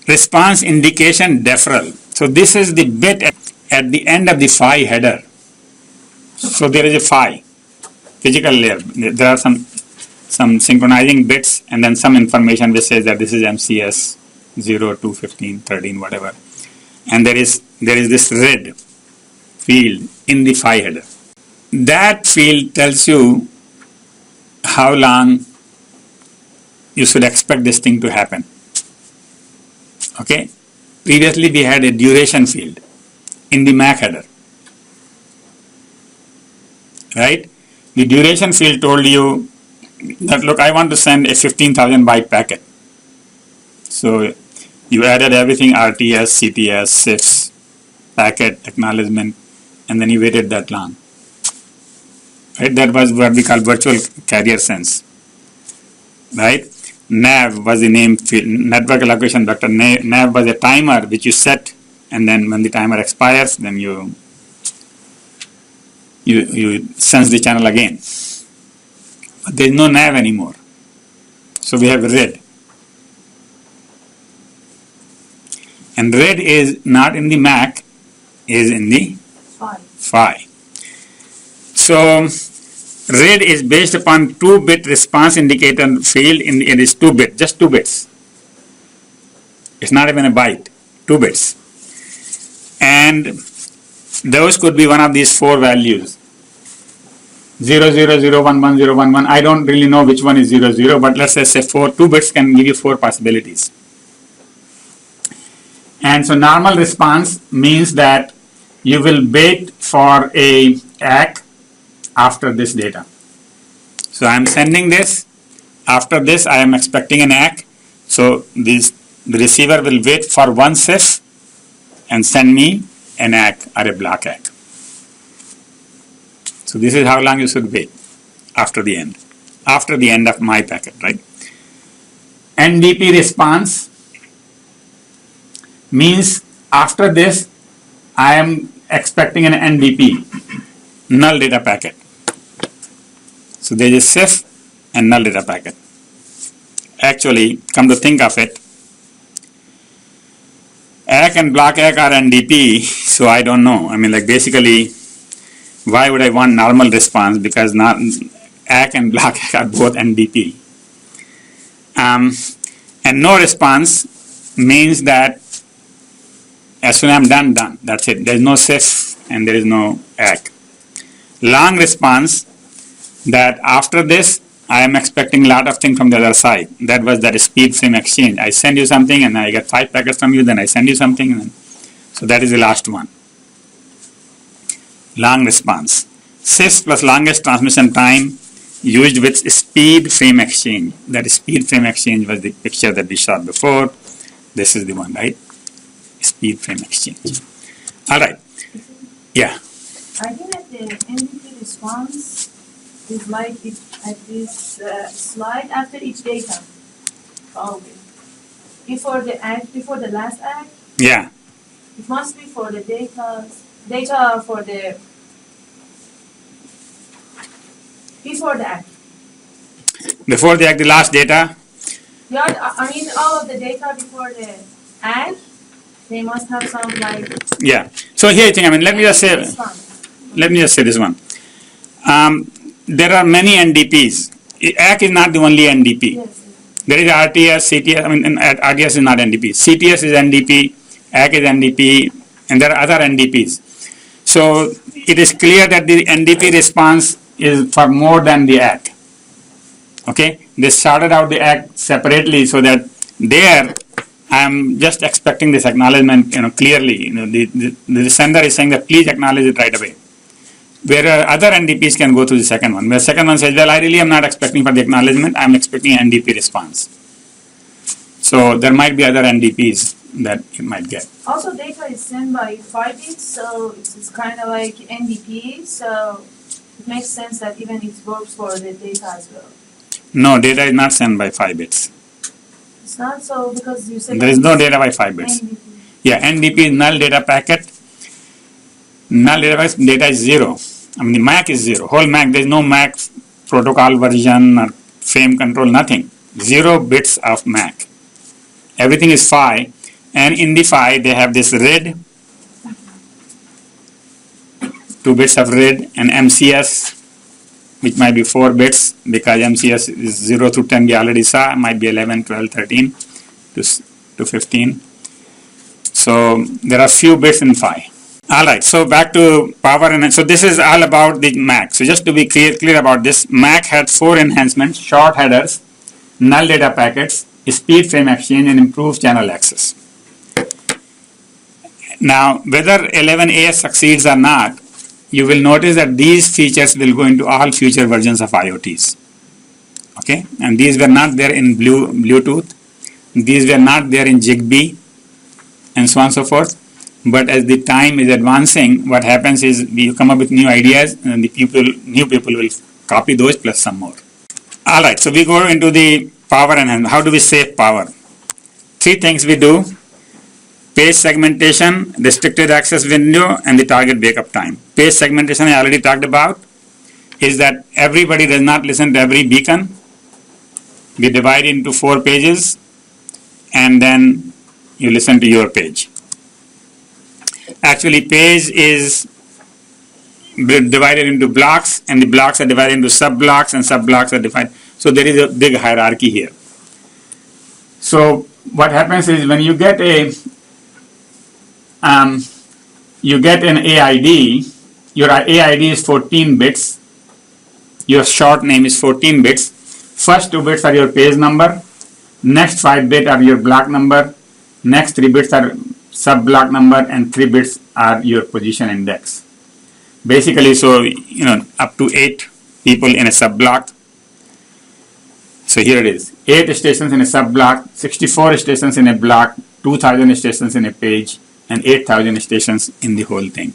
response indication deferral. So this is the bit at the end of the phi header. So there is a phi, physical layer. There are some synchronizing bits and then some information which says that this is MCS 0, 2, 15, 13, whatever. And there is this red field in the phi header. That field tells you how long you should expect this thing to happen. Okay? Previously we had a duration field in the MAC header. Right? The duration field told you that, look, I want to send a 15,000 byte packet. So you added everything, RTS, CTS, CIFS, packet, acknowledgement, and then you waited that long. Right? That was what we call virtual carrier sense. Right? NAV was the name field, network allocation vector. NAV was a timer which you set, and then when the timer expires, then you sense the channel again. But there is no NAV anymore. So we have red. And red is not in the MAC, is in the phi. So red is based upon 2-bit response indicator field. It is 2-bit, just 2 bits. It's not even a byte, 2 bits. And those could be one of these 4 values. 0, 0, 0, 1, 1, 0, 1, 1. I don't really know which one is 0, 0, but let's just say 4. 2 bits can give you 4 possibilities. And so normal response means that you will wait for a ACK after this data. So I am sending this. After this, I am expecting an ACK. So the receiver will wait for one CIF and send me an ACK or a block ACK. So this is how long you should wait after the end of my packet, right? NDP response means after this, I am expecting an NDP, null data packet. So there is a CIF and null data packet. Actually, come to think of it, ACK and block ACK are NDP, so I don't know. I mean, like, basically, why would I want normal response? Because not ACK and block ACK are both NDP. And no response means that as soon as I'm done. That's it. There is no CIF and there is no ACK. Long response, that after this, I am expecting a lot of things from the other side. That was that speed frame exchange. I send you something and I get 5 packets from you, then I send you something. And then, so that is the last one. Long response. CIF plus longest transmission time used with speed frame exchange. That speed frame exchange was the picture that we shot before. This is the one, right? Speed frame exchange. All right. Yeah. I think that the NDP response is like it at this slide after each data. Probably. Before the last act. Yeah. It must be for the data for the before the act. Before the act, the last data. Yeah, I mean all of the data before the act. They must have some like. Yeah. So here, I think. I mean, let me just say this one. There are many NDPs. ACK is not the only NDP. Yes. There is RTS, CTS. I mean, RTS is not NDP. CTS is NDP. ACK is NDP, and there are other NDPs. So it is clear that the NDP response is for more than the ACK. Okay, they started out the ACK separately so that there I am just expecting this acknowledgement, clearly. The sender is saying that please acknowledge it right away. Where other NDPs can go to the second one. The second one says, well, I really am not expecting for the acknowledgement. I am expecting an NDP response. So there might be other NDPs that you might get. Also, data is sent by 5 bits, so it's kind of like NDP. So it makes sense that even it works for the data as well. No, data is not sent by 5 bits. It's not so because you said there is no data by 5 bits. NDP. Yeah, NDP is null data packet. Null data is 0. I mean, the MAC is 0. Whole MAC, there is no MAC protocol version or frame control, nothing. 0 bits of MAC. Everything is phi. And in the phi, they have this read, 2 bits of read, and MCS, which might be 4 bits, because MCS is 0 through 10, we already saw, might be 11, 12, 13 to 15. So there are few bits in phi. Alright, so back to power, and so this is all about the MAC. So just to be clear about this, MAC had 4 enhancements: short headers, null data packets, speed frame exchange, and improved channel access. Now, whether 11A succeeds or not, you will notice that these features will go into all future versions of IoTs. Okay, and these were not there in Bluetooth, these were not there in Zigbee, and so on and so forth. But as the time is advancing, what happens is we come up with new ideas, and the new people will copy those plus some more. All right, so we go into the power enhancement. How do we save power? 3 things we do: page segmentation, restricted access window, and the target backup time. Page segmentation I already talked about, is that everybody does not listen to every beacon. We divide into 4 pages, and then you listen to your page. Actually, page is divided into blocks, and the blocks are divided into sub-blocks, and sub-blocks are divided. So there is a big hierarchy here. So what happens is when you get an AID, your AID is 14 bits, your short name is 14 bits, first 2 bits are your page number, next 5 bits are your block number, next 3 bits are sub-block number, and 3 bits are your position index. Basically, so, up to 8 people in a sub-block. So here it is, 8 stations in a sub-block, 64 stations in a block, 2000 stations in a page, and 8000 stations in the whole thing.